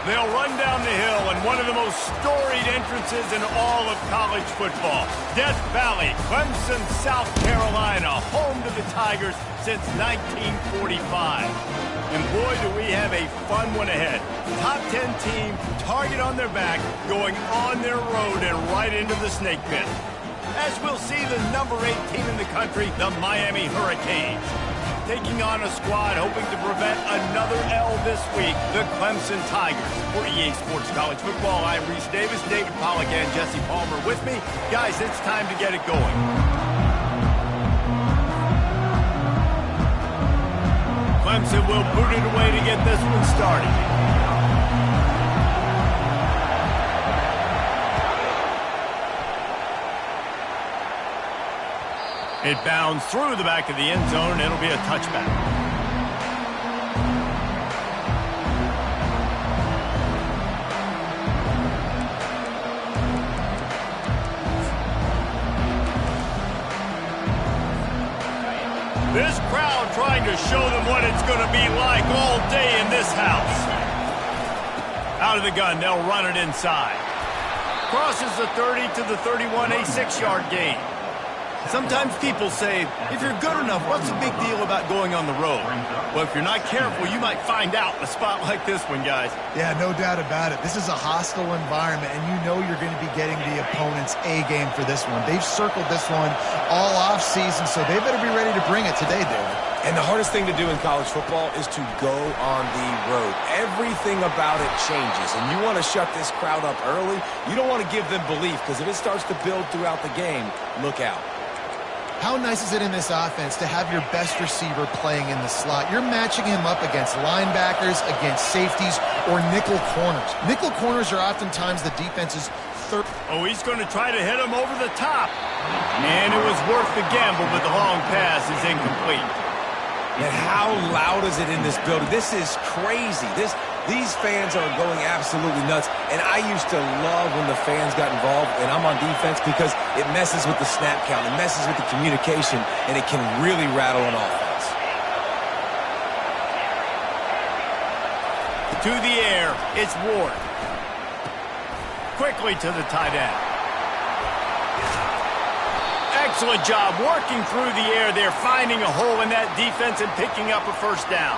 They'll run down the hill in one of the most storied entrances in all of college football. Death Valley, Clemson, South Carolina, home to the Tigers since 1945. And boy, do we have a fun one ahead. Top 10 team, target on their back, going on their road and right into the snake pit. As we'll see the number 8 team in the country, the Miami Hurricanes, taking on a squad hoping to prevent another L this week, the Clemson Tigers. For EA Sports College Football, I'm Reese Davis, David Pollack, and Jesse Palmer with me. Guys, it's time to get it going. Clemson will boot it away to get this one started. It bounds through the back of the end zone, and it'll be a touchback. This crowd trying to show them what it's going to be like all day in this house. Out of the gun, they'll run it inside. Crosses the 30 to the 31, a 6-yard gain. Sometimes people say, if you're good enough, what's the big deal about going on the road? Well, if you're not careful, you might find out in a spot like this one, guys. Yeah, no doubt about it. This is a hostile environment, and you know you're going to be getting the opponent's A game for this one. They've circled this one all off season, so they better be ready to bring it today, David. And the hardest thing to do in college football is to go on the road. Everything about it changes, and you want to shut this crowd up early. You don't want to give them belief, because if it starts to build throughout the game, look out. How nice is it in this offense to have your best receiver playing in the slot? You're matching him up against linebackers, against safeties, or nickel corners. Nickel corners are oftentimes the defense's third. Oh, he's going to try to hit him over the top. And it was worth the gamble, but the long pass is incomplete. And how loud is it in this building? This is crazy. These fans are going absolutely nuts. And I used to love when the fans got involved, and I'm on defense, because it messes with the snap count, it messes with the communication, and it can really rattle an offense. To the air, it's Ward. Quickly to the tight end. Excellent job working through the air there, finding a hole in that defense and picking up a first down.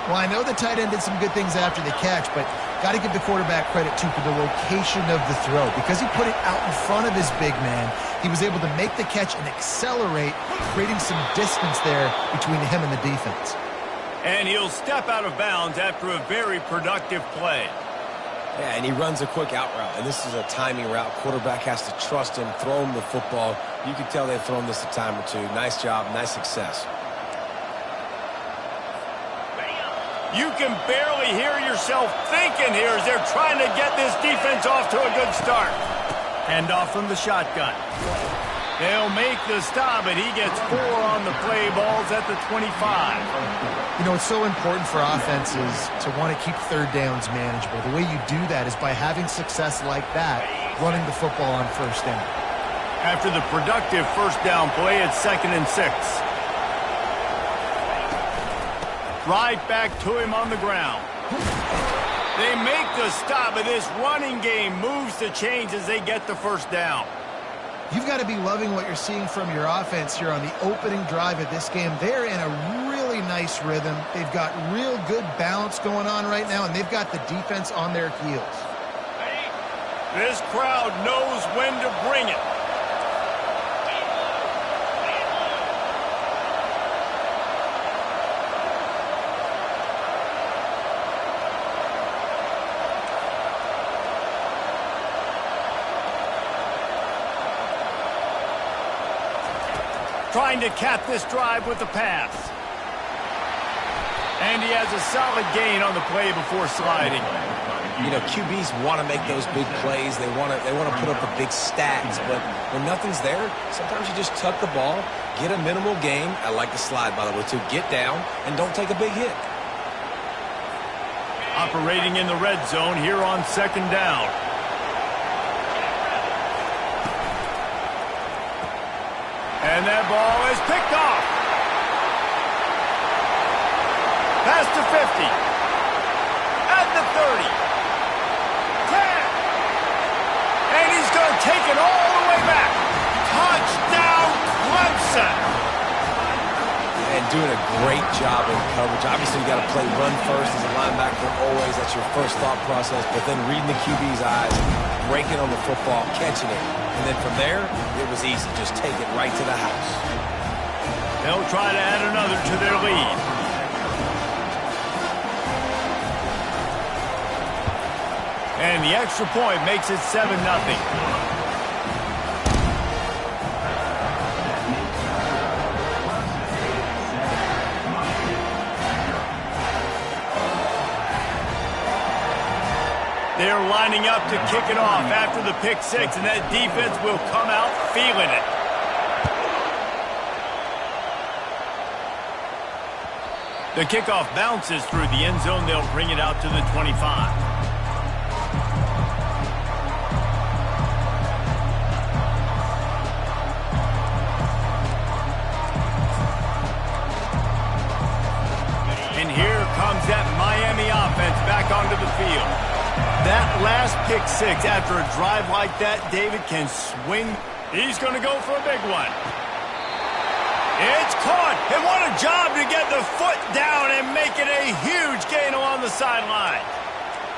Well, I know the tight end did some good things after the catch, but got to give the quarterback credit, too, for the location of the throw. Because he put it out in front of his big man, he was able to make the catch and accelerate, creating some distance there between him and the defense. And he'll step out of bounds after a very productive play. Yeah, and he runs a quick out route, and this is a timing route. Quarterback has to trust him, throw him the football. You can tell they've thrown this a time or two. Nice job, nice success. You can barely hear yourself thinking here as they're trying to get this defense off to a good start. Hand off from the shotgun. They'll make the stop, and he gets 4 on the play. Balls at the 25. You know, it's so important for offenses to want to keep third downs manageable. The way you do that is by having success like that, running the football on first down. After the productive first down play, it's 2nd and 6. Right back to him on the ground. They make the stop, and this running game moves the chains as they get the first down. You've got to be loving what you're seeing from your offense here on the opening drive of this game. They're in a really nice rhythm. They've got real good balance going on right now, and they've got the defense on their heels. This crowd knows when to bring it. Trying to cap this drive with the pass. And he has a solid gain on the play before sliding. You know, QBs want to make those big plays. They want to put up the big stats. But when nothing's there, sometimes you just tuck the ball, get a minimal gain. I like the slide, by the way, too. Get down and don't take a big hit. Operating in the red zone here on 2nd down. And that ball is picked off. Past the 50. At the 30. take it all the way back. Touchdown, Clemson. And doing a great job in coverage. Obviously, you got to play run first as a linebacker always. That's your first thought process. But then reading the QB's eyes, breaking on the football, catching it. And then from there, it was easy. Just take it right to the house. They'll try to add another to their lead. And the extra point makes it 7-0. They're lining up to kick it off after the pick six, and that defense will come out feeling it. The kickoff bounces through the end zone. They'll bring it out to the 25. And here comes that Miami offense back onto the field. That last pick six after a drive like that, David can swing. He's going to go for a big one. It's caught. And what a job to get the foot down and make it a huge gain along the sideline.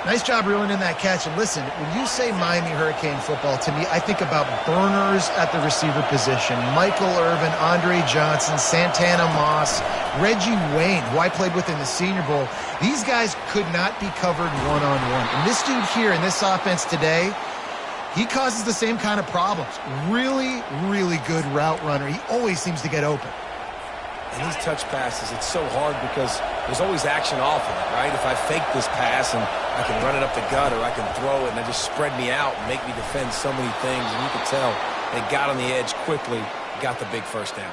Nice job reeling in that catch. And listen, when you say Miami Hurricane football, to me, I think about burners at the receiver position. Michael Irvin, Andre Johnson, Santana Moss, Reggie Wayne, who I played with in the Senior Bowl. These guys could not be covered one-on-one. And this dude here in this offense today, he causes the same kind of problems. Really, really good route runner. He always seems to get open. And these touch passes, it's so hard because there's always action off of it, right? If I fake this pass and I can run it up the gut or I can throw it and they just spread me out and make me defend so many things. And you can tell they got on the edge quickly, got the big first down.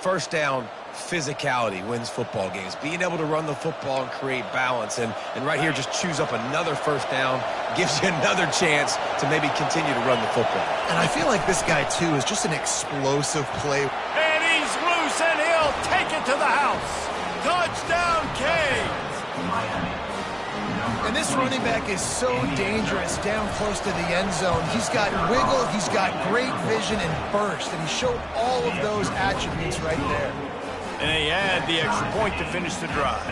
First down, physicality wins football games. Being able to run the football and create balance. And right here, just choose up another first down, gives you another chance to maybe continue to run the football. And I feel like this guy, too, is just an explosive play. And he's loose, and he'll take it to the house. Touchdown, Canes. And this running back is so dangerous down close to the end zone. He's got wiggle, he's got great vision and burst, and he showed all of those attributes right there. And they add the extra point to finish the drive.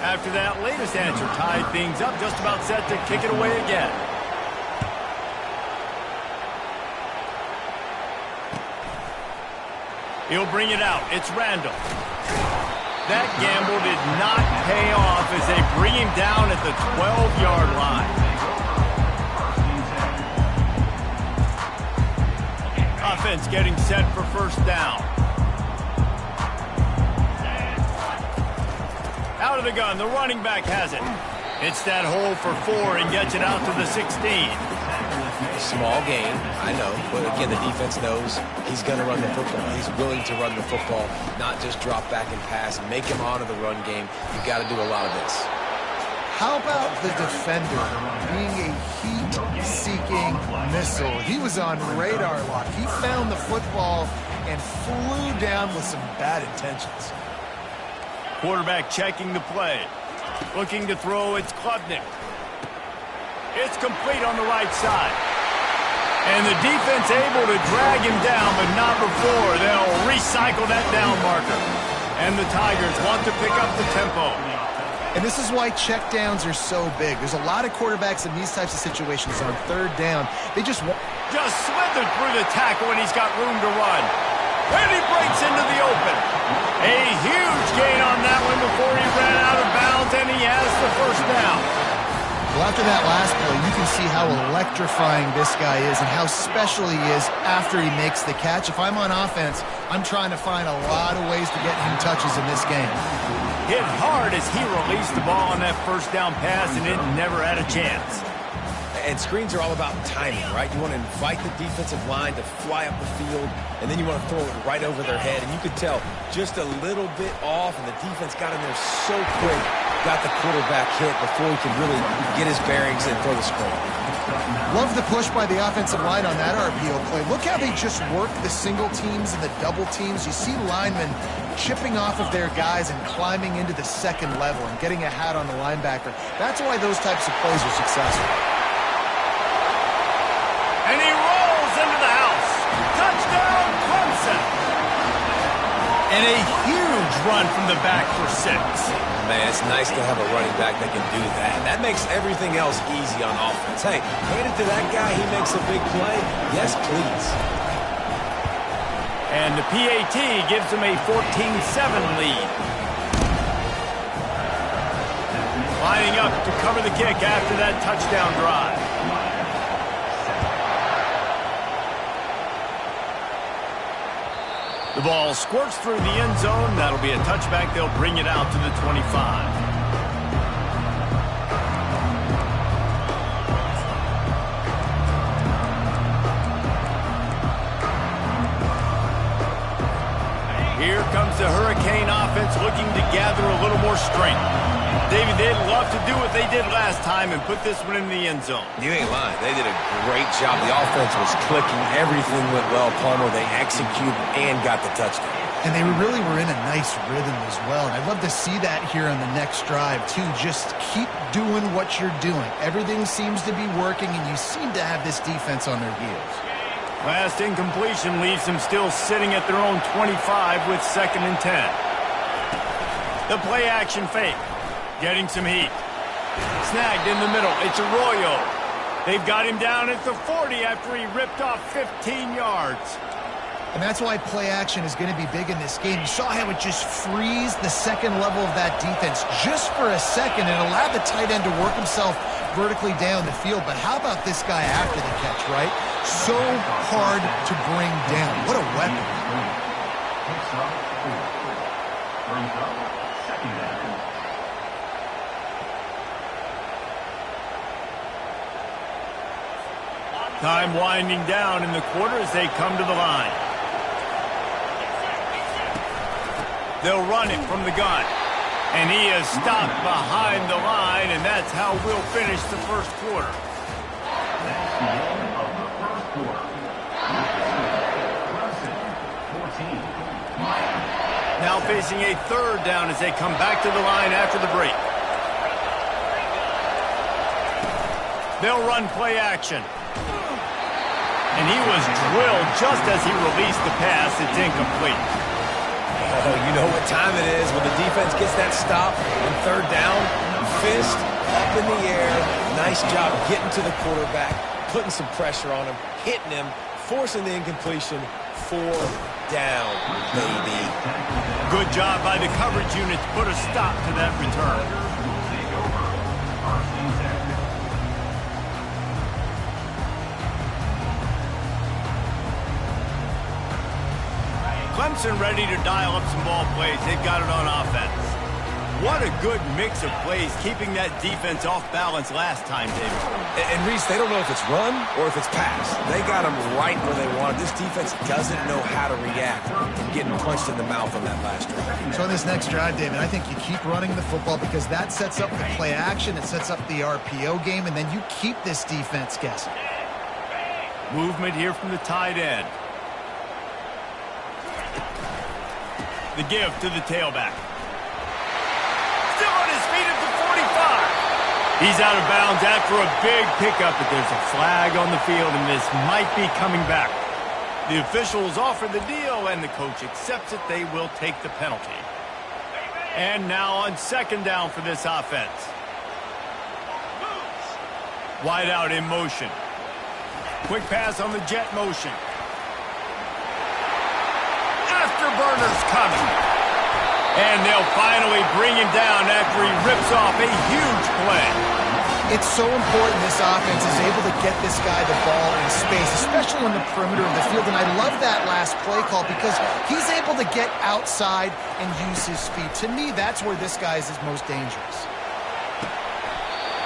After that latest answer tied things up, just about set to kick it away again. He'll bring it out. It's Randall. That gamble did not pay off as they bring him down at the 12-yard line. Offense getting set for first down. Out of the gun, the running back has it. It's that hole for 4 and gets it out to the 16. Small gain, I know, but again, the defense knows he's going to run the football. He's willing to run the football, not just drop back and pass, make him honor the run game. You've got to do a lot of this. How about the defender being a heat-seeking missile? He was on radar lock. He found the football and flew down with some bad intentions. Quarterback checking the play. Looking to throw, it's Klubnik. It's complete on the right side. And the defense able to drag him down, but not before they'll recycle that down marker. And the Tigers want to pick up the tempo. And this is why checkdowns are so big. There's a lot of quarterbacks in these types of situations on third down. They just slithered through the tackle, and he's got room to run. And he breaks into the open. A huge gain on that one before he ran out of bounds, and he has the first down. Well, after that last play, you can see how electrifying this guy is and how special he is after he makes the catch. If I'm on offense, I'm trying to find a lot of ways to get him touches in this game. Hit hard as he released the ball on that first down pass, and it never had a chance. And screens are all about timing, right? You want to invite the defensive line to fly up the field, and then you want to throw it right over their head. And you could tell just a little bit off, and the defense got in there so quick, got the quarterback hit before he could really get his bearings and throw the screen. Love the push by the offensive line on that RPO play. Look how they just work the single teams and the double teams. You see linemen chipping off of their guys and climbing into the second level and getting a hat on the linebacker. That's why those types of plays are successful. And he rolls into the house. Touchdown, Clemson. And a huge run from the back for 6. Man, it's nice to have a running back that can do that. That makes everything else easy on offense. Hey, hand it to that guy. He makes a big play. Yes, please. And the PAT gives him a 14-7 lead. Lining up to cover the kick after that touchdown drive. The ball squirts through the end zone. That'll be a touchback. They'll bring it out to the 25. Here comes the Hurricane offense looking to gather a little more strength. David, they'd love to do what they did last time and put this one in the end zone. You ain't lying. They did a great job. The offense was clicking. Everything went well. Palmer, they executed and got the touchdown. And they really were in a nice rhythm as well. And I'd love to see that here on the next drive, too. Just keep doing what you're doing. Everything seems to be working, and you seem to have this defense on their heels. Last incompletion leaves them still sitting at their own 25 with 2nd and 10. The play action fake. Getting some heat. Snagged in the middle. It's Arroyo. They've got him down at the 40 after he ripped off 15 yards. And that's why play action is going to be big in this game. You saw how it just frees the second level of that defense just for a second and allowed the tight end to work himself vertically down the field. But how about this guy after the catch, right? So hard to bring down. What a weapon. Time winding down in the quarter as they come to the line. They'll run it from the gun. And he is stopped behind the line, and that's how we'll finish the first quarter. Now facing a 3rd down as they come back to the line after the break. They'll run play action. And he was drilled just as he released the pass. It's incomplete. Oh, you know what time it is when the defense gets that stop on 3rd down. Fist up in the air. Nice job getting to the quarterback, putting some pressure on him, hitting him, forcing the incompletion. 4th down, baby. Good job by the coverage unit to put a stop to that return. Clemson ready to dial up some ball plays. They've got it on offense. What a good mix of plays, keeping that defense off balance last time, David. And Reese, they don't know if it's run or if it's pass. They got them right where they want it. This defense doesn't know how to react from getting punched in the mouth on that last drive. So on this next drive, David, I think you keep running the football because that sets up the play action, it sets up the RPO game, and then you keep this defense guessing. Movement here from the tight end. The give to the tailback. Still on his feet at the 45. He's out of bounds after a big pickup, but there's a flag on the field, and this might be coming back. The officials offer the deal, and the coach accepts it. They will take the penalty. And now on 2nd down for this offense. Wide out in motion. Quick pass on the jet motion. Afterburners coming. And they'll finally bring him down after he rips off a huge play. It's so important this offense is able to get this guy the ball in space, especially on the perimeter of the field. And I love that last play call because he's able to get outside and use his speed. To me, that's where this guy is most dangerous.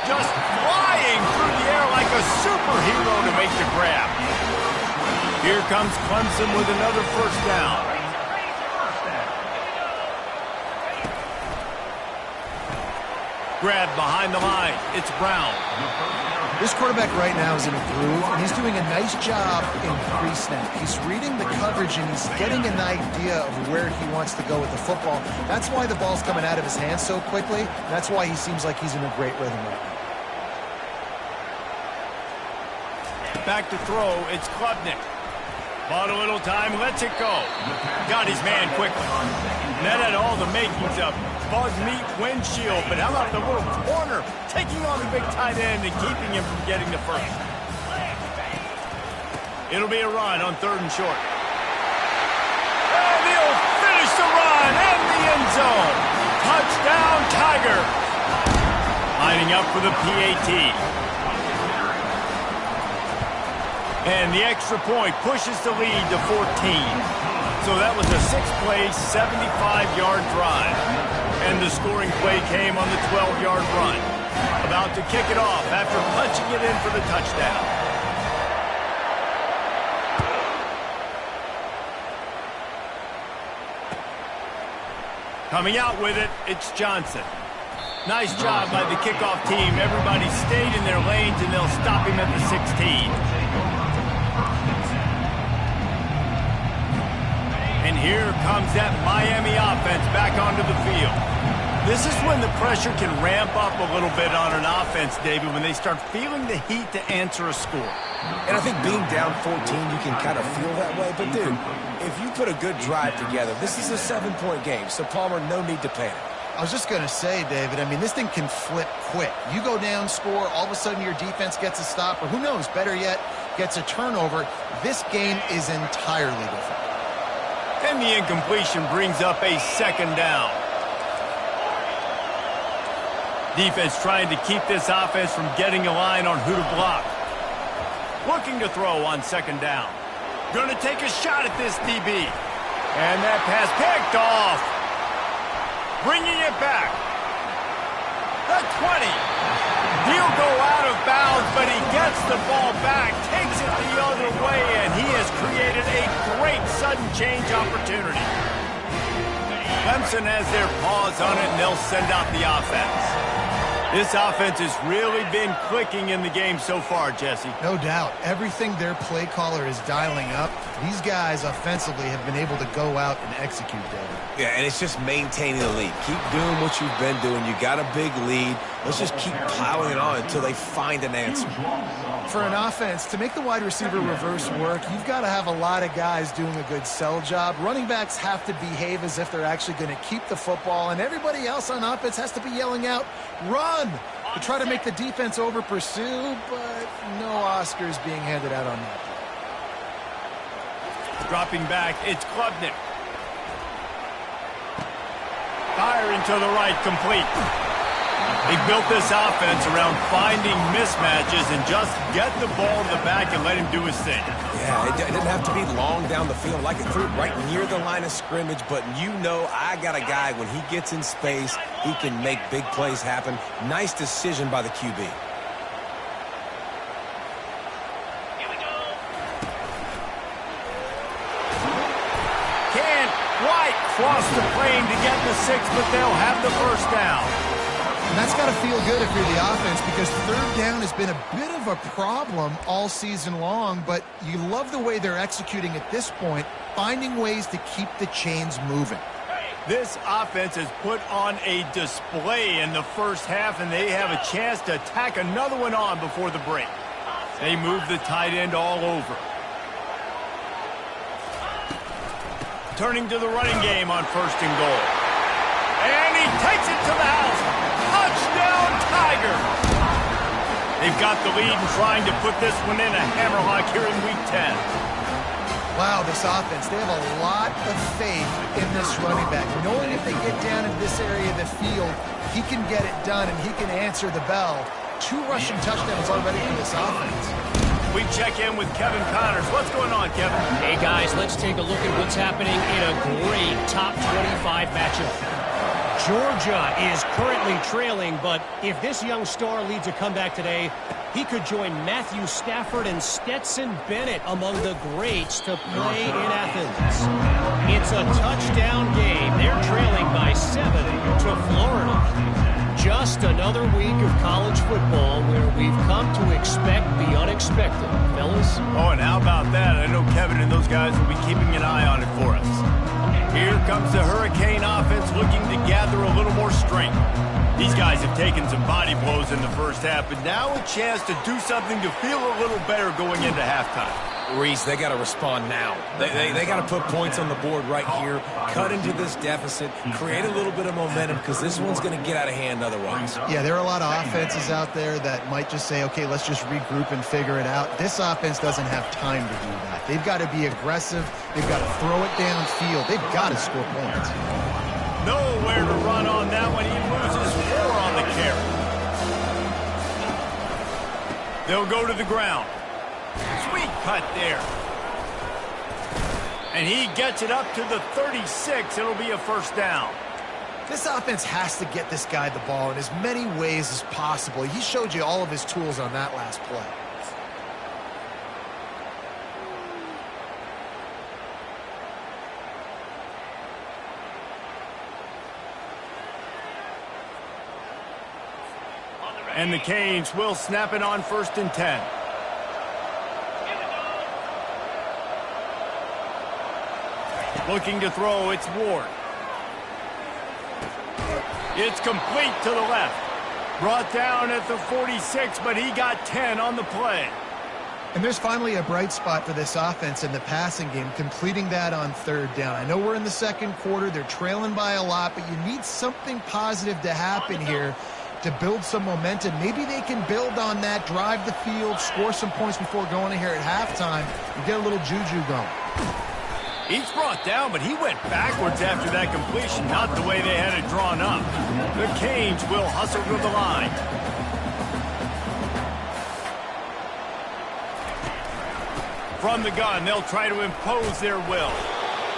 Just flying through the air like a superhero to make the grab. Here comes Clemson with another first down. Grab behind the line. It's Brown. This quarterback right now is in a groove, and he's doing a nice job in pre-snap. He's reading the coverage, and he's getting an idea of where he wants to go with the football. That's why the ball's coming out of his hands so quickly. That's why he seems like he's in a great rhythm right now. Back to throw. It's Klubnik. Bought a little time. Lets it go. Got his man quickly. That had all the makings of bug meat windshield, but how about the little corner taking on the big tight end and keeping him from getting the first? It'll be a run on 3rd and short. And he'll finish the run and the end zone. Touchdown, Tiger. Lining up for the PAT. And the extra point pushes the lead to 14. So that was a 6-play, 75-yard drive. And the scoring play came on the 12-yard run. About to kick it off after punching it in for the touchdown. Coming out with it, it's Johnson. Nice job by the kickoff team. Everybody stayed in their lanes, and they'll stop him at the 16. And here comes that Miami offense back onto the field. This is when the pressure can ramp up a little bit on an offense, David, when they start feeling the heat to answer a score. And I think being down 14, you can kind of feel that way. But, dude, if you put a good drive together, this is a 7-point game. So, Palmer, no need to panic. I was just going to say, David, I mean, this thing can flip quick. You go down, score, all of a sudden your defense gets a stop, or who knows, better yet, gets a turnover. This game is entirely different. And the incompletion brings up a 2nd down. Defense trying to keep this offense from getting a line on who to block. Looking to throw on 2nd down. Going to take a shot at this DB. And that pass picked off. Bringing it back. The 20. He'll go out of bounds, but he gets the ball back, takes it the other way, and he has created a great sudden change opportunity. Clemson has their paws on it, and they'll send out the offense. This offense has really been clicking in the game so far, Jesse. No doubt. Everything their play caller is dialing up, these guys offensively have been able to go out and execute, David. Yeah, and it's just maintaining the lead. Keep doing what you've been doing. You got a big lead. Let's just keep piling it on until they find an answer. For an offense, to make the wide receiver reverse work, you've got to have a lot of guys doing a good sell job. Running backs have to behave as if they're actually going to keep the football, and everybody else on offense has to be yelling out, run, to try to make the defense over-pursue, but no Oscars being handed out on that. Dropping back, it's Klubnik. Firing to the right, complete. They built this offense around finding mismatches and just get the ball to the back and let him do his thing. Yeah, it didn't have to be long down the field. Like it threw it right near the line of scrimmage, but you know I got a guy, when he gets in space, he can make big plays happen. Nice decision by the QB. Can't quite cross the plane to get the 6, but they'll have the first down. And that's got to feel good if you're the offense, because 3rd down has been a bit of a problem all season long, but you love the way they're executing at this point, finding ways to keep the chains moving. This offense has put on a display in the first half, and they have a chance to tack another one on before the break. They move the tight end all over. Turning to the running game on 1st and goal. And he takes it to the house. Touchdown, Tiger! They've got the lead and trying to put this one in a hammerlock here in Week 10. Wow, this offense, they have a lot of faith in this running back. Knowing if they get down in this area of the field, he can get it done and he can answer the bell. 2 rushing touchdowns already for this offense. We check in with Kevin Connors. What's going on, Kevin? Hey, guys, let's take a look at what's happening in a great top 25 matchup. Georgia is currently trailing, but if this young star leads a comeback today, he could join Matthew Stafford and Stetson Bennett among the greats to play in Athens. It's a touchdown game. They're trailing by 7 to Florida. Just another week of college football where we've come to expect the unexpected, fellas. Oh, and how about that? I know Kevin and those guys will be keeping an eye on it for us. Here comes the Hurricane offense looking to gather a little more strength. These guys have taken some body blows in the first half, but now a chance to do something to feel a little better going into halftime. Reese, they got to respond now. They got to put points on the board right here, cut into this deficit, create a little bit of momentum because this one's going to get out of hand otherwise. Yeah, there are a lot of offenses out there that might just say, okay, let's just regroup and figure it out. This offense doesn't have time to do that. They've got to be aggressive. They've got to throw it downfield. They've got to score points. Nowhere to run on that one. He loses 4 on the carry. They'll go to the ground. Sweet cut there. And he gets it up to the 36. It'll be a first down. This offense has to get this guy the ball in as many ways as possible. He showed you all of his tools on that last play. And the Canes will snap it on 1st and 10. Looking to throw, it's Ward. It's complete to the left. Brought down at the 46, but he got 10 on the play. And there's finally a bright spot for this offense in the passing game, completing that on 3rd down. I know we're in the 2nd quarter. They're trailing by a lot, but you need something positive to happen here to build some momentum. Maybe they can build on that, drive the field, score some points before going in here at halftime, and get a little juju going. He's brought down, but he went backwards after that completion, not the way they had it drawn up. The Canes will hustle to the line. From the gun, they'll try to impose their will.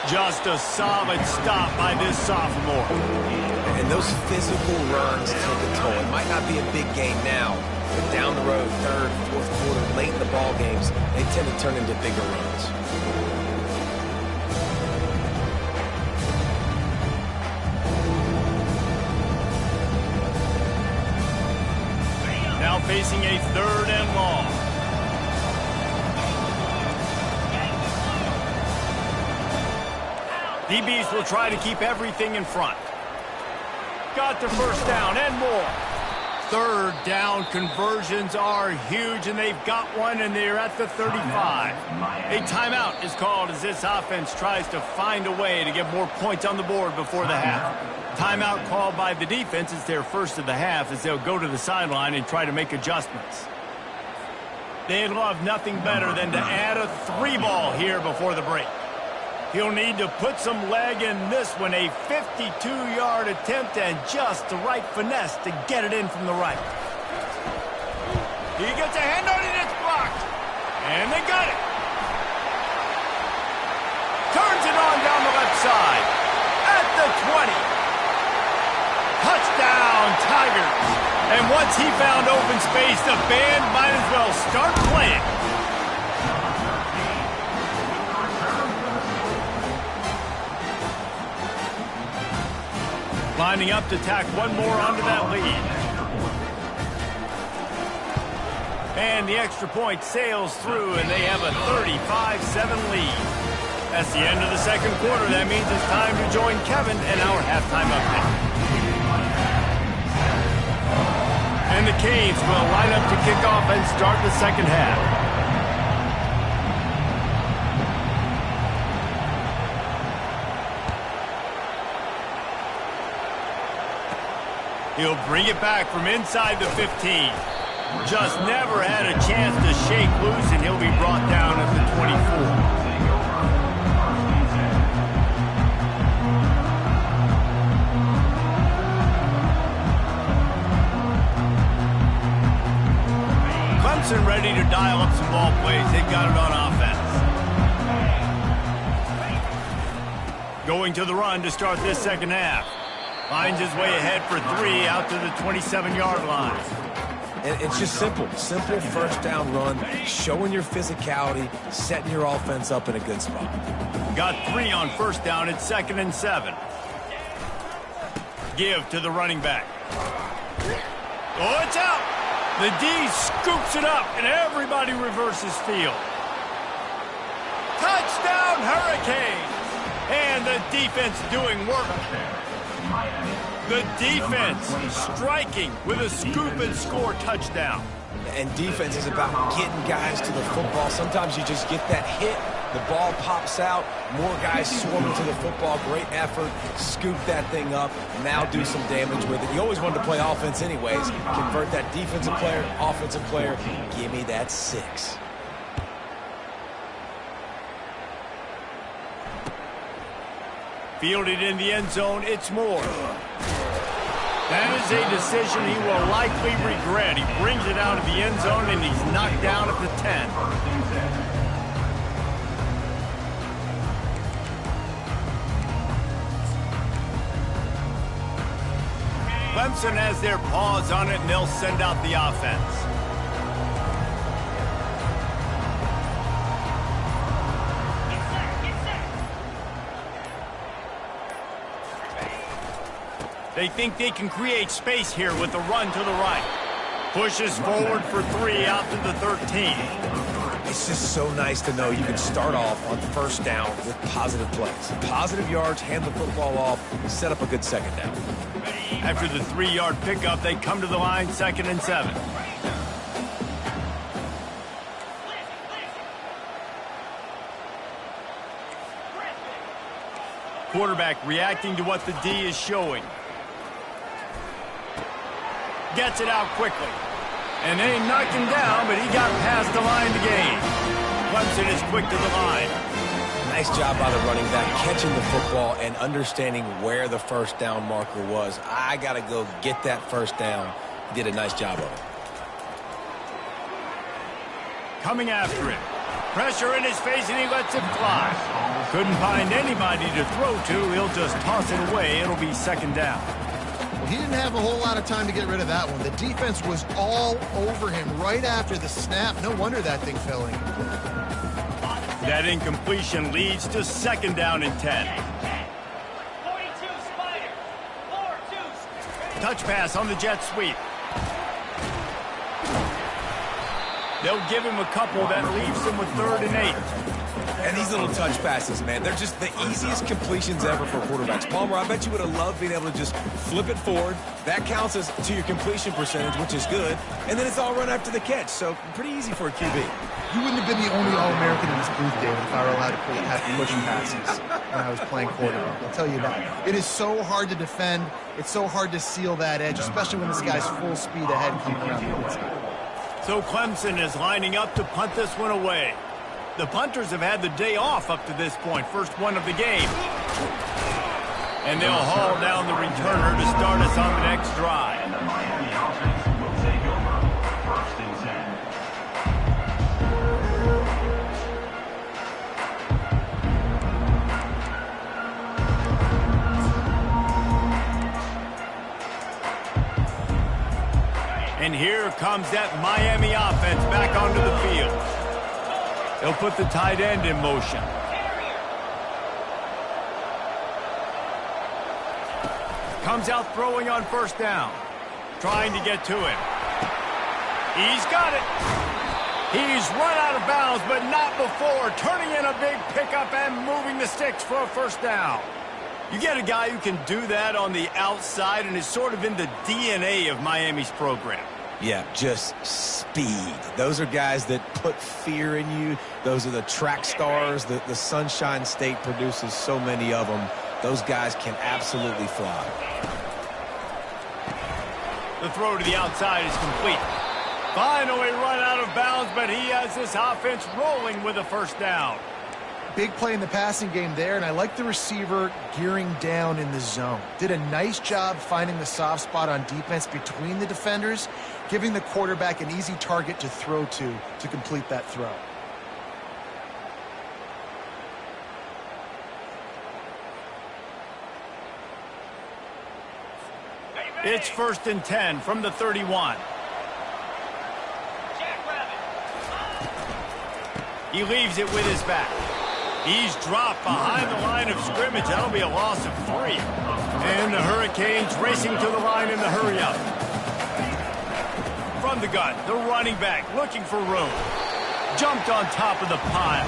Just a solid stop by this sophomore. And those physical runs take a toll. It might not be a big game now, but down the road, 3rd, 4th quarter, late in the ball games, they tend to turn into bigger runs. Now facing a 3rd and long. DBs will try to keep everything in front. Got the first down and more. 3rd down conversions are huge, and they've got one, and they're at the 35. A timeout is called as this offense tries to find a way to get more points on the board before the half. Timeout called by the defense is their first of the half as they'll go to the sideline and try to make adjustments. They'd love nothing better than to add a 3-ball here before the break. He'll need to put some leg in this one, a 52-yard attempt and just the right finesse to get it in from the right. He gets a hand on it, it's blocked. And they got it. Turns it on down the left side. At the 20. Touchdown, Tigers. And once he found open space, the band might as well start playing. Lining up to tack one more onto that lead. And the extra point sails through, and they have a 35-7 lead. That's the end of the 2nd quarter. That means it's time to join Kevin and our halftime update. And the Canes will line up to kick off and start the 2nd half. He'll bring it back from inside the 15. Just never had a chance to shake loose, and he'll be brought down at the 24. Clemson ready to dial up some ball plays. They've got it on offense. Going to the run to start this 2nd half. Finds his way ahead for 3 out to the 27-yard line. And it's just simple first down run, showing your physicality, setting your offense up in a good spot. Got 3 on first down at 2nd and 7. Give to the running back. Oh, it's out. The D scoops it up, and everybody reverses field. Touchdown, Hurricanes! And the defense doing work. The defense striking with a scoop and score touchdown. And defense is about getting guys to the football. Sometimes you just get that hit, the ball pops out, more guys swarming to the football. Great effort, scoop that thing up, now do some damage with it. You always wanted to play offense anyways. Convert that defensive player, offensive player. Give me that 6. Fielded in the end zone, it's Moore. That is a decision he will likely regret. He brings it out of the end zone, and he's knocked down at the 10. Clemson has their paws on it, and they'll send out the offense. They think they can create space here with the run to the right. Pushes forward for 3 out to the 13. It's just so nice to know you can start off on first down with positive plays. Positive yards, hand the football off, set up a good second down. After the 3-yard pickup, they come to the line, 2nd and 7. Quarterback reacting to what the D is showing. Gets it out quickly. And they knocked him down, but he got past the line to gain. Clemson is quick to the line. Nice job by the running back, catching the football and understanding where the first down marker was. I got to go get that first down. He did a nice job of it. Coming after it. Pressure in his face, and he lets it fly. Couldn't find anybody to throw to. He'll just toss it away. It'll be 2nd down. Well, he didn't have a whole lot of time to get rid of that one. The defense was all over him right after the snap. No wonder that thing fell incomplete. That incompletion leads to 2nd down and 10. Touch pass on the jet sweep. They'll give him a couple that leaves him with 3rd and 8. And these little touch passes, man, they're just the easiest completions ever for quarterbacks. Palmer, I bet you would have loved being able to just flip it forward. That counts as to your completion percentage, which is good. And then it's all run after the catch, so pretty easy for a QB. You wouldn't have been the only All-American in this booth, David, if I were allowed to have pushing passes when I was playing quarterback. I'll tell you that. It is so hard to defend. It's so hard to seal that edge, especially when this guy's full speed ahead coming around the inside. So Clemson is lining up to punt this one away. The punters have had the day off up to this point, first one of the game. And they'll haul down the returner to start us on the next drive. And the Miami offense will take over 1st and 10. And here comes that Miami offense back onto the field. They'll put the tight end in motion. Comes out throwing on first down. Trying to get to him. He's got it. He's run out of bounds, but not before. Turning in a big pickup and moving the sticks for a first down. You get a guy who can do that on the outside and is sort of in the DNA of Miami's program. Yeah, just speed. Those are guys that put fear in you. Those are the track stars. The Sunshine State produces so many of them. Those guys can absolutely fly. The throw to the outside is complete. Finally run out of bounds, but he has this offense rolling with a first down. Big play in the passing game there, and I like the receiver gearing down in the zone. Did a nice job finding the soft spot on defense between the defenders, giving the quarterback an easy target to throw to complete that throw. It's 1st and 10 from the 31. He leaves it with his back. He's dropped behind the line of scrimmage. That'll be a loss of 3. And the Hurricanes racing to the line in the hurry-up. From the gun, the running back looking for room. Jumped on top of the pile.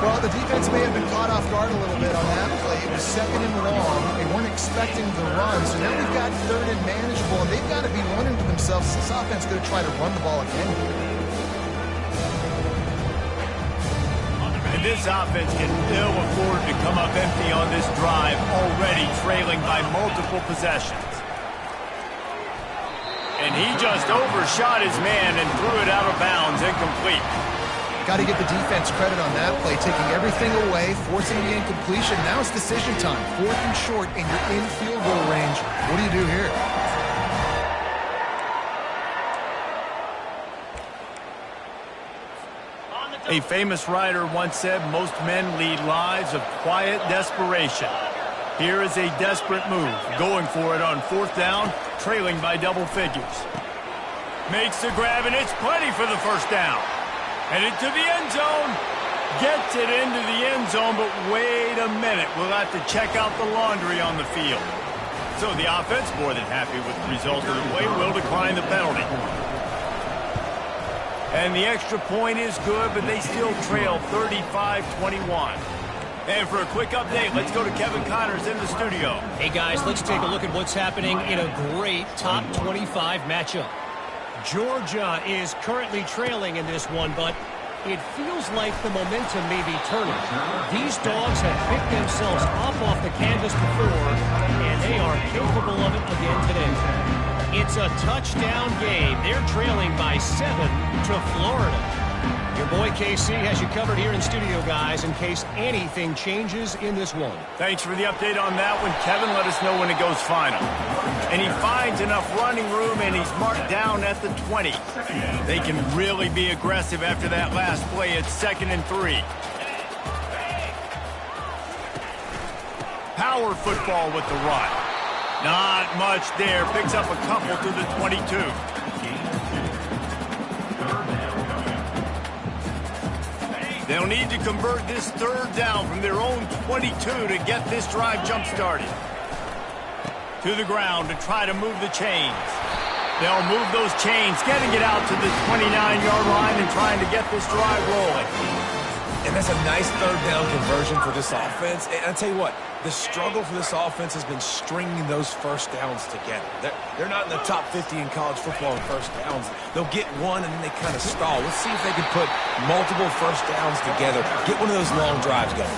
Well, the defense may have been caught off guard a little bit on that play. It was 2nd and long. They weren't expecting the run, so now we've got 3rd and manageable, and they've got to be wondering to themselves, this offense going to try to run the ball again here. And this offense can ill afford to come up empty on this drive, already trailing by multiple possessions. And he just overshot his man and threw it out of bounds, incomplete. Got to give the defense credit on that play, taking everything away, forcing the incompletion. Now it's decision time. 4th and short, and you're in field goal range. What do you do here? A famous writer once said, most men lead lives of quiet desperation. Here is a desperate move, going for it on 4th down, trailing by double figures. Makes the grab, and it's plenty for the 1st down. Headed to the end zone. Gets it into the end zone, but wait a minute. We'll have to check out the laundry on the field. So the offense, more than happy with the result of the play, will decline the penalty. And the extra point is good, but they still trail 35-21. And for a quick update, let's go to Kevin Connors in the studio. Hey, guys, let's take a look at what's happening in a great top 25 matchup. Georgia is currently trailing in this one, but it feels like the momentum may be turning. These dogs have picked themselves up off the canvas before, and they are capable of it again today. It's a touchdown game. They're trailing by 7 to Florida. Your boy KC has you covered here in studio, guys, in case anything changes in this one. Thanks for the update on that one, Kevin. Let us know when it goes final. And he finds enough running room, and he's marked down at the 20. They can really be aggressive after that last play. It's 2nd and 3. Power football with the run. Not much there. Picks up a couple to the 22. They'll need to convert this 3rd down from their own 22 to get this drive jump-started. To the ground to try to move the chains. They'll move those chains, getting it out to the 29-yard line and trying to get this drive rolling. And that's a nice 3rd down conversion for this offense. And I'll tell you what, the struggle for this offense has been stringing those 1st downs together. They're not in the top 50 in college football in 1st downs. They'll get one and then they kind of stall. Let's see if they can put multiple 1st downs together. Get one of those long drives going.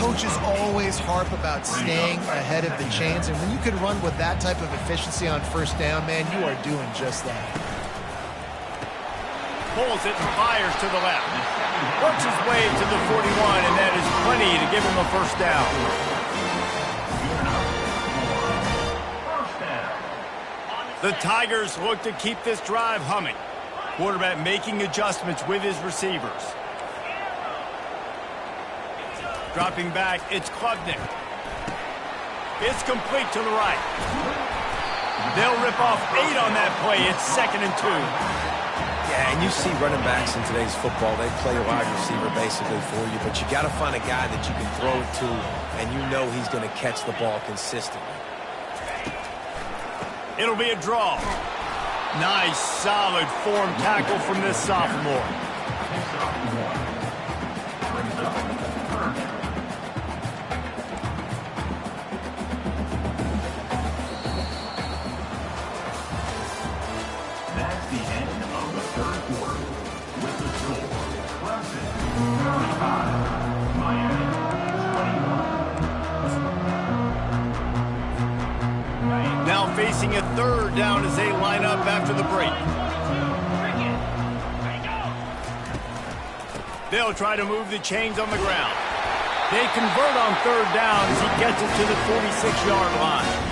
Coaches always harp about staying ahead of the chains, and when you can run with that type of efficiency on 1st down, man, you are doing just that. Pulls it and fires to the left. Works his way to the 41, and that is plenty to give him a 1st down. The Tigers look to keep this drive humming. Quarterback making adjustments with his receivers. Dropping back, it's Klubnik. It's complete to the right. They'll rip off 8 on that play. It's 2nd and 2. Yeah, and you see running backs in today's football, they play a wide receiver basically for you, but you got to find a guy that you can throw it to, and you know he's going to catch the ball consistently. It'll be a draw. Nice, solid form tackle from this sophomore. That's the end of the 3rd quarter. With the score, Clemson 35, Miami 21. Now facing a 3rd down as they line up after the break. They'll try to move the chains on the ground. They convert on 3rd down as he gets it to the 46-yard line.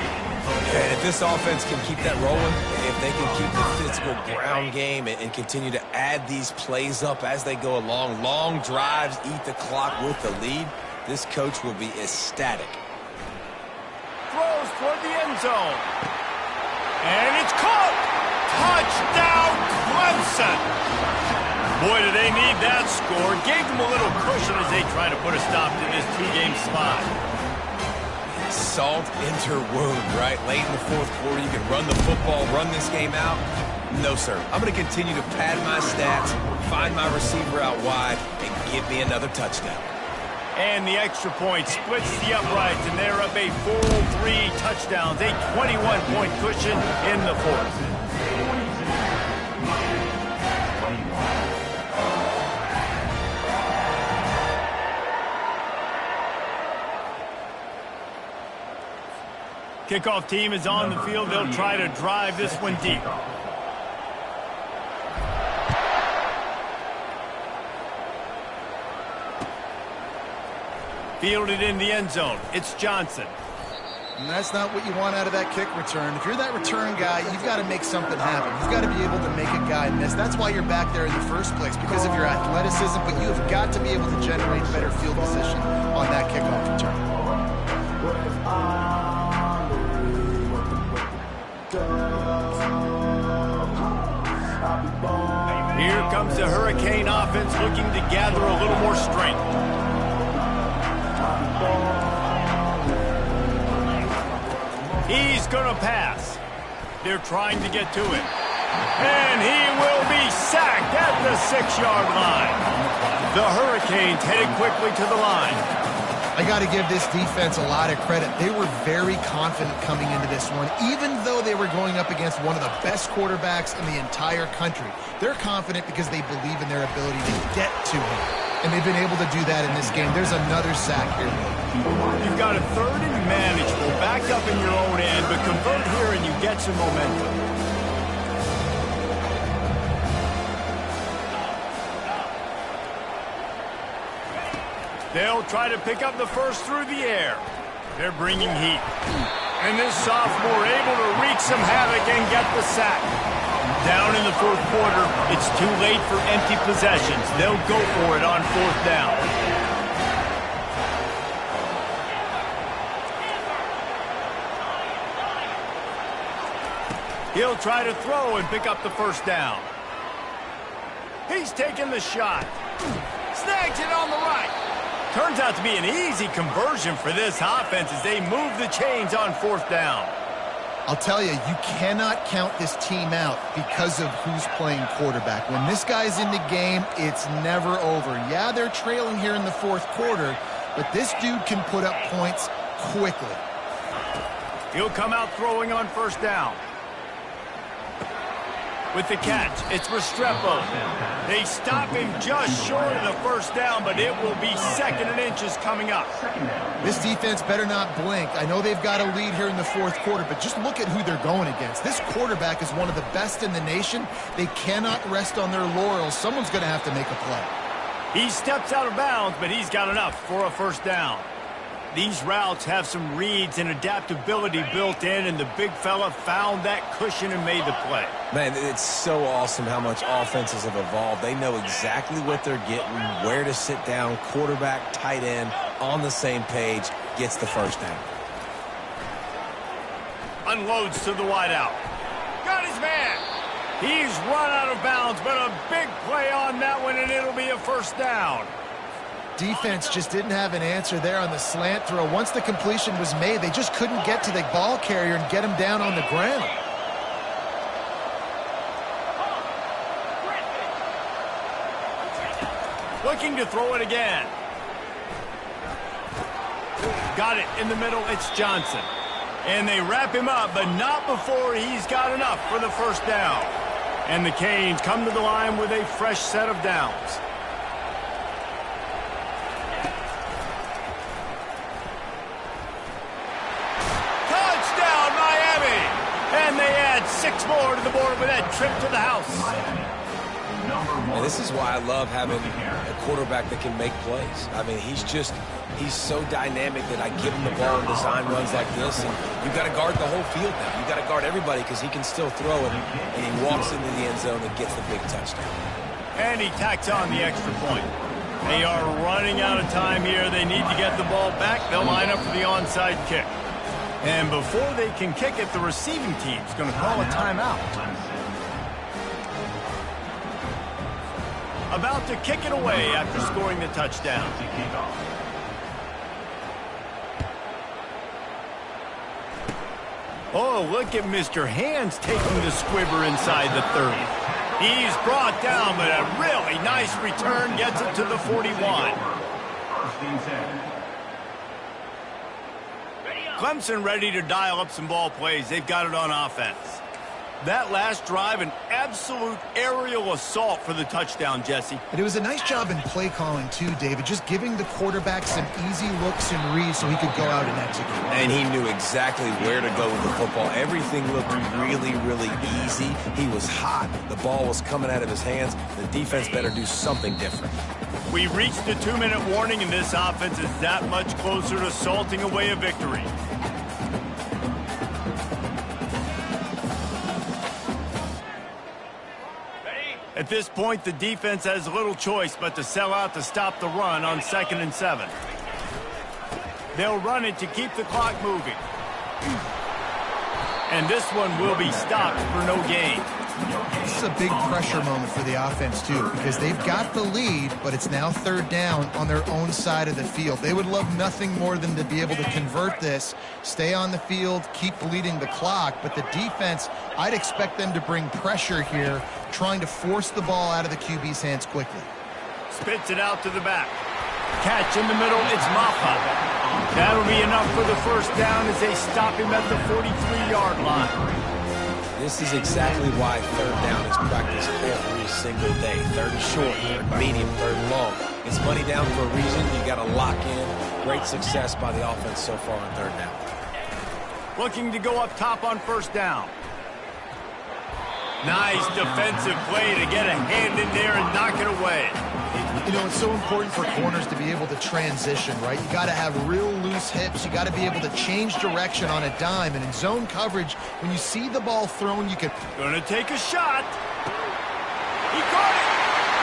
And if this offense can keep that rolling, if they can keep the physical ground game and continue to add these plays up as they go along, long drives, eat the clock with the lead, this coach will be ecstatic. Throws toward the end zone. Touchdown, Clemson! Boy, do they need that score. Gave them a little cushion as they try to put a stop to this two-game slide. Salt into wound, right? Late in the fourth quarter, you can run the football, run this game out. No, sir. I'm going to continue to pad my stats, find my receiver out wide, and give me another touchdown. And the extra point splits the uprights, and they're up a full 3 touchdowns, a 21-point cushion in the fourth. Kickoff team is on the field. They'll try to drive this one deep. Fielded in the end zone. It's Johnson. And that's not what you want out of that kick return. If you're that return guy, you've got to make something happen. You've got to be able to make a guy miss. That's why you're back there in the first place, because of your athleticism, but you have got to be able to generate better field position on that kickoff return. Here comes the Hurricane offense looking to gather a little more strength. He's going to pass. They're trying to get to it. And he will be sacked at the 6-yard line. The Hurricanes headed quickly to the line. I got to give this defense a lot of credit. They were very confident coming into this one, even though they were going up against one of the best quarterbacks in the entire country. They're confident because they believe in their ability to get to him, and they've been able to do that in this game. There's another sack here. You've got a 3rd and manageable, backed up in your own end, but convert here and you get some momentum. They'll try to pick up the first through the air. They're bringing heat. And this sophomore able to wreak some havoc and get the sack. Down in the fourth quarter, it's too late for empty possessions. They'll go for it on 4th down. He'll try to throw and pick up the first down. He's taking the shot. Snags it on the right. Turns out to be an easy conversion for this offense as they move the chains on 4th down. I'll tell you, you cannot count this team out because of who's playing quarterback. When this guy's in the game, it's never over. Yeah, they're trailing here in the fourth quarter, but this dude can put up points quickly. He'll come out throwing on 1st down. With the catch, it's Restrepo. They stop him just short of the 1st down, but it will be 2nd and inches coming up. This defense better not blink. I know they've got a lead here in the fourth quarter, but just look at who they're going against. This quarterback is one of the best in the nation. They cannot rest on their laurels. Someone's going to have to make a play. He steps out of bounds, but he's got enough for a 1st down. These routes have some reads and adaptability built in, and the big fella found that cushion and made the play. Man, it's so awesome how much offenses have evolved. They know exactly what they're getting, where to sit down, quarterback, tight end, on the same page, gets the 1st down. Unloads to the wideout. Got his man. He's run out of bounds, but a big play on that one, and it'll be a 1st down. Defense just didn't have an answer there on the slant throw. Once the completion was made, they just couldn't get to the ball carrier and get him down on the ground. Looking to throw it again. Got it in the middle. It's Johnson. And they wrap him up, but not before he's got enough for the 1st down. And the Canes come to the line with a fresh set of downs. And they add 6 more to the board with that trip to the house. And this is why I love having a quarterback that can make plays. I mean, he's so dynamic that I give him the ball and design runs like this, and you've got to guard the whole field now. You've got to guard everybody because he can still throw it, and he walks into the end zone and gets the big touchdown. And he tacks on the extra point. They are running out of time here. They need to get the ball back. They'll line up for the onside kick. And before they can kick it, the receiving team's going to call a timeout. about to kick it away after scoring the touchdown. Oh, look at Mr. Hands taking the squibber inside the 30. He's brought down, but a really nice return gets it to the 41. Clemson ready to dial up some ball plays. They've got it on offense. That last drive, an absolute aerial assault for the touchdown, Jesse. And it was a nice job in play calling, too, David, just giving the quarterback some easy looks and reads so he could go out and execute. And he knew exactly where to go with the football. Everything looked really, really easy. He was hot. The ball was coming out of his hands. The defense better do something different. We reached the 2-minute warning, and this offense is that much closer to salting away a victory. At this point, the defense has little choice but to sell out to stop the run on 2nd and 7. They'll run it to keep the clock moving. And this one will be stopped for no gain. This is a big pressure moment for the offense, too, because they've got the lead, but it's now 3rd down on their own side of the field. They would love nothing more than to be able to convert this, stay on the field, keep bleeding the clock, but the defense, I'd expect them to bring pressure here, trying to force the ball out of the QB's hands quickly. Spits it out to the back. Catch in the middle, it's Maffa. That'll be enough for the 1st down as they stop him at the 43-yard line. This is exactly why 3rd down is practiced every single day. 3rd and short, 3rd medium, 3rd and long. It's money down for a reason. You got to lock in. Great success by the offense so far on 3rd down. Looking to go up top on 1st down. Nice defensive play to get a hand in there and knock it away. You know, it's so important for corners to be able to transition, right? You got to have real loose hips. You got to be able to change direction on a dime. And in zone coverage, when you see the ball thrown, you can... Gonna take a shot. He caught it.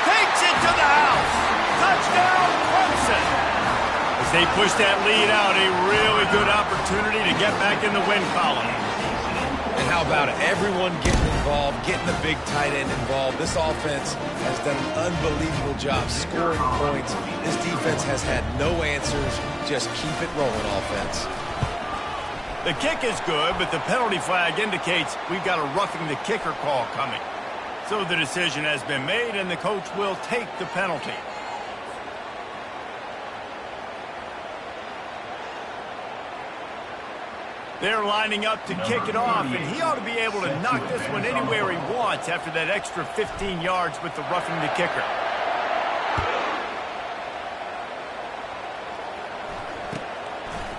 Takes it to the house. Touchdown, Clemson. As they push that lead out, a really good opportunity to get back in the win column. And how about it? Everyone getting involved, getting the big tight end involved. This offense has done an unbelievable job scoring points. This defense has had no answers. Just keep it rolling, offense. The kick is good, but the penalty flag indicates we've got a roughing the kicker call coming. So the decision has been made, and the coach will take the penalty. They're lining up to kick it off, and he ought to be able to knock this one anywhere he wants after that extra 15 yards with the roughing the kicker.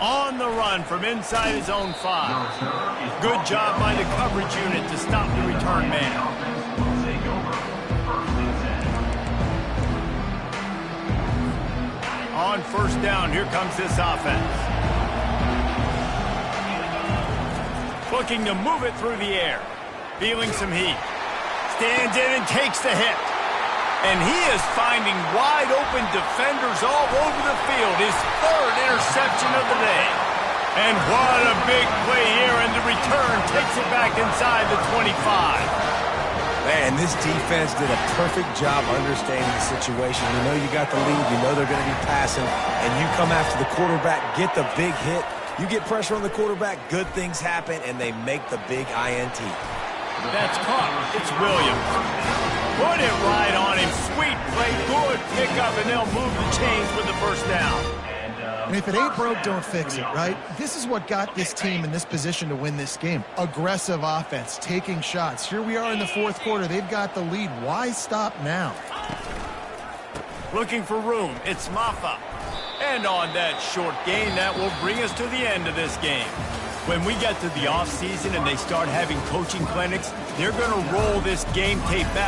On the run from inside his own 5. Good job by the coverage unit to stop the return man. On 1st down, here comes this offense. Looking to move it through the air. Feeling some heat. Stands in and takes the hit. And he is finding wide open defenders all over the field. His 3rd interception of the day. And what a big play here, and the return takes it back inside the 25. Man, this defense did a perfect job understanding the situation. You know you got the lead. You know they're going to be passing. And you come after the quarterback, get the big hit. You get pressure on the quarterback, good things happen, and they make the big INT. That's caught. It's Williams. Put it right on him. Sweet play, good pickup, and they'll move the chains with the 1st down. And if it ain't broke, don't fix it, right? This is what got this team in this position to win this game. Aggressive offense, taking shots. Here we are in the 4th quarter. They've got the lead. Why stop now? Looking for room. It's Maffa. And on that short gain, that will bring us to the end of this game. When we get to the offseason and they start having coaching clinics, they're going to roll this game tape back.